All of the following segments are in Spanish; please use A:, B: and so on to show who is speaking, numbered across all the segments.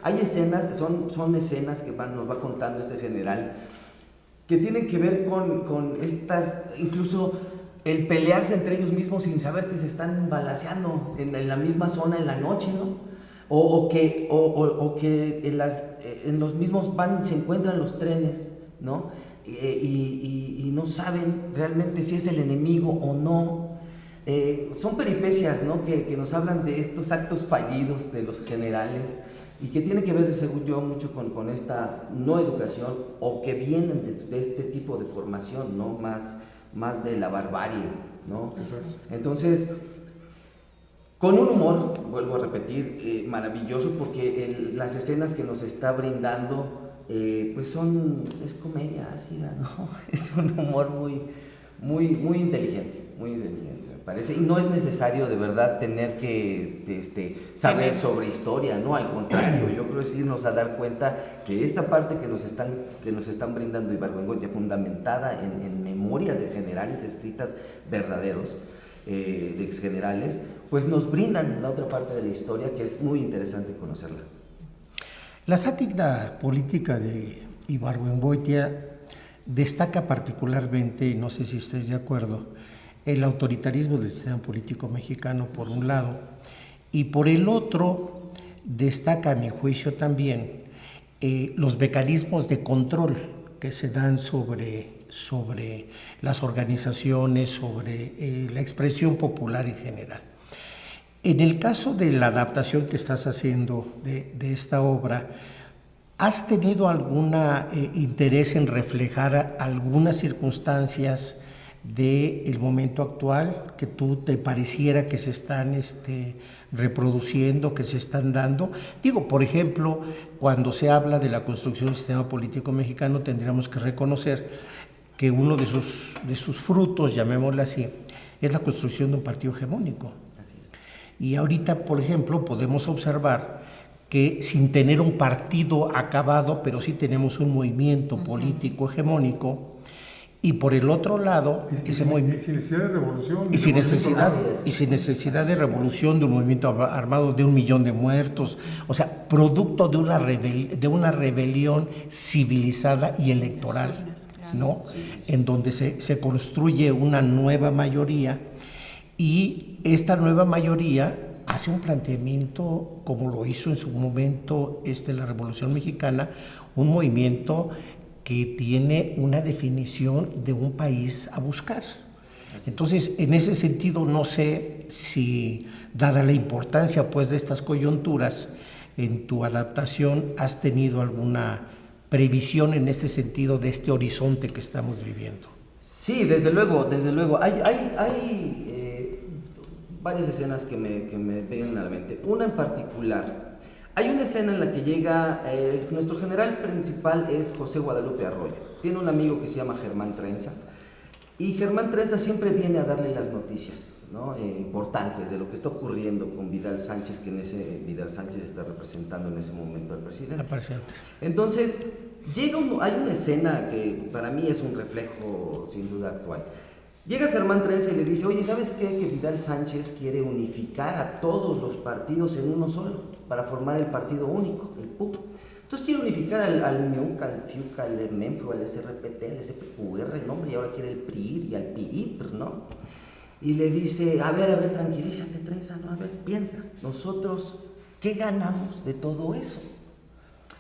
A: hay escenas, son escenas que nos va contando este general, que tienen que ver con estas, incluso el pelearse entre ellos mismos sin saber que se están balaceando en la misma zona en la noche, ¿no? O que en los mismos se encuentran los trenes, ¿no? Y no saben realmente si es el enemigo o no. Son peripecias, ¿no? que nos hablan de estos actos fallidos de los generales y que tiene que ver, según yo, mucho con esta no educación o que vienen de este tipo de formación, ¿no? Más de la barbarie, ¿no?
B: Exacto.
A: Entonces, con un humor, vuelvo a repetir, maravilloso, porque las escenas que nos está brindando pues es comedia ácida, ¿no? Es un humor muy inteligente, me parece, y no es necesario de verdad tener que saber sobre historia, no, al contrario, yo creo es irnos a dar cuenta que esta parte que nos están brindando Ibargüengoitia, fundamentada en memorias de generales escritas verdaderos, de exgenerales, pues nos brindan la otra parte de la historia que es muy interesante conocerla.
C: La sátira política de Ibargüengoitia destaca particularmente, no sé si estés de acuerdo, el autoritarismo del sistema político mexicano por un lado, y por el otro destaca, a mi juicio también, los mecanismos de control que se dan sobre las organizaciones, sobre la expresión popular en general. En el caso de la adaptación que estás haciendo de esta obra, ¿has tenido algún interés en reflejar algunas circunstancias del momento actual que tú te pareciera que se están reproduciendo, que se están dando? Digo, por ejemplo, cuando se habla de la construcción del sistema político mexicano, tendríamos que reconocer que uno de sus frutos, llamémoslo así, es la construcción de un partido hegemónico. Y ahorita, por ejemplo, podemos observar que sin tener un partido acabado, pero sí tenemos un movimiento político hegemónico, y por el otro lado, ese movimiento...
B: Sin necesidad de revolución.
C: Y sin necesidad de revolución, de un movimiento armado de 1 millón de muertos, o sea, producto de una rebelión civilizada y electoral, ¿no? En donde se construye una nueva mayoría, y esta nueva mayoría hace un planteamiento, como lo hizo en su momento la Revolución Mexicana, un movimiento que tiene una definición de un país a buscar. Entonces, en ese sentido, no sé si, dada la importancia pues de estas coyunturas, en tu adaptación has tenido alguna previsión en este sentido de este horizonte que estamos viviendo.
A: Sí, desde luego. Hay varias escenas que me vienen a la mente. Una en particular, hay una escena en la que llega, nuestro general principal es José Guadalupe Arroyo. Tiene un amigo que se llama Germán Trenza, y Germán Trenza siempre viene a darle las noticias, ¿no? Importantes de lo que está ocurriendo con Vidal Sánchez, que Vidal Sánchez está representando en ese momento al presidente. Entonces, hay una escena que para mí es un reflejo sin duda actual. Llega Germán Trenza y le dice, oye, ¿sabes qué? Que Vidal Sánchez quiere unificar a todos los partidos en uno solo, para formar el partido único, el PUC. Entonces quiere unificar al MEUC, al FIUC, al MENFRO, al SRPT, al SPQR, ¿no? Y ahora quiere el PRIIR y al PIIPR, ¿no? Y le dice, a ver, tranquilízate, Trenza, ¿no? A ver, piensa, nosotros, ¿qué ganamos de todo eso?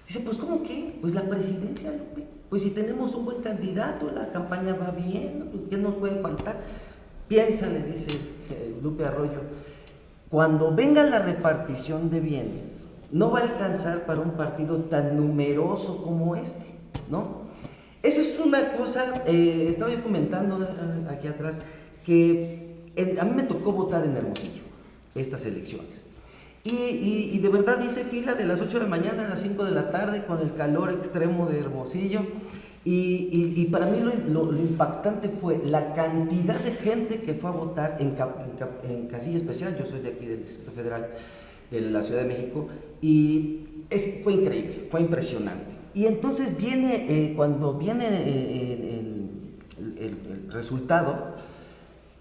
A: Dice, pues, ¿cómo qué? Pues la presidencia, Lupe. Pues si tenemos un buen candidato, la campaña va bien, ¿qué nos puede faltar? Piensa, le dice Lupe Arroyo, cuando venga la repartición de bienes, no va a alcanzar para un partido tan numeroso como este, ¿no? Esa es una cosa, estaba yo comentando aquí atrás, que a mí me tocó votar en Hermosillo, estas elecciones. Y de verdad hice fila de las 8 de la mañana a las 5 de la tarde con el calor extremo de Hermosillo, y para mí lo impactante fue la cantidad de gente que fue a votar en casilla especial. Yo soy de aquí del Distrito Federal, de la Ciudad de México, y fue increíble, fue impresionante. Y entonces cuando viene el resultado,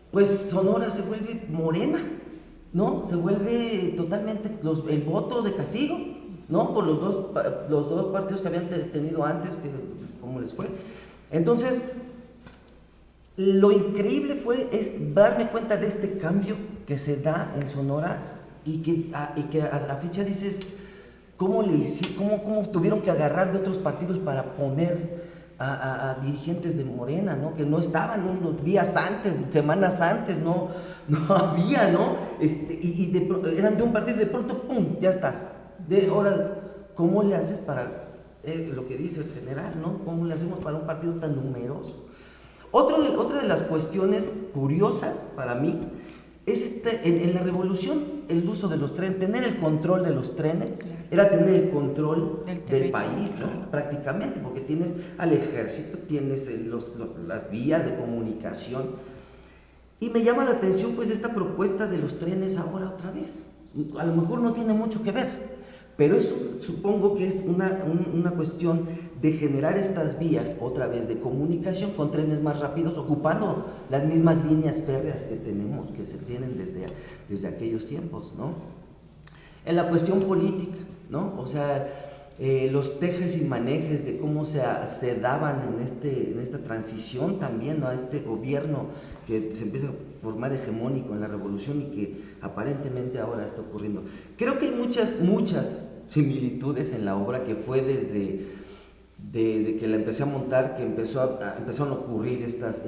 A: pues Sonora se vuelve morena, ¿no? Se vuelve totalmente el voto de castigo, ¿no? Por los dos partidos que habían tenido antes, que cómo les fue. Entonces, lo increíble es darme cuenta de este cambio que se da en Sonora y que a la fecha dices, ¿cómo tuvieron que agarrar de otros partidos para poner a dirigentes de Morena, ¿no? Que no estaban unos días antes, semanas antes, no había, ¿no? Eran de un partido y de pronto, ¡pum!, ya estás. Ahora, ¿cómo le haces para, lo que dice el general, ¿no? ¿Cómo le hacemos para un partido tan numeroso? Otra de las cuestiones curiosas para mí es en la revolución el uso de los trenes, tener el control de los trenes, era tener el control del país, ¿no? Prácticamente, porque tienes al ejército, tienes las vías de comunicación. Y me llama la atención pues esta propuesta de los trenes ahora otra vez. A lo mejor no tiene mucho que ver, pero eso supongo que es una cuestión de generar estas vías otra vez de comunicación con trenes más rápidos, ocupando las mismas líneas férreas que tenemos, que se tienen desde aquellos tiempos, ¿no? En la cuestión política, ¿no? O sea, los tejes y manejes de cómo se daban en esta transición también, ¿no? A este gobierno que se empieza a formar hegemónico en la revolución y que aparentemente ahora está ocurriendo. Creo que hay muchas similitudes en la obra, que fue desde que la empecé a montar, que empezaron a ocurrir estas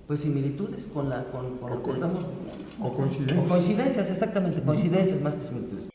A: pues similitudes con lo que estamos viviendo.
B: O coincidencias.
A: O coincidencias, exactamente, coincidencias más que similitudes.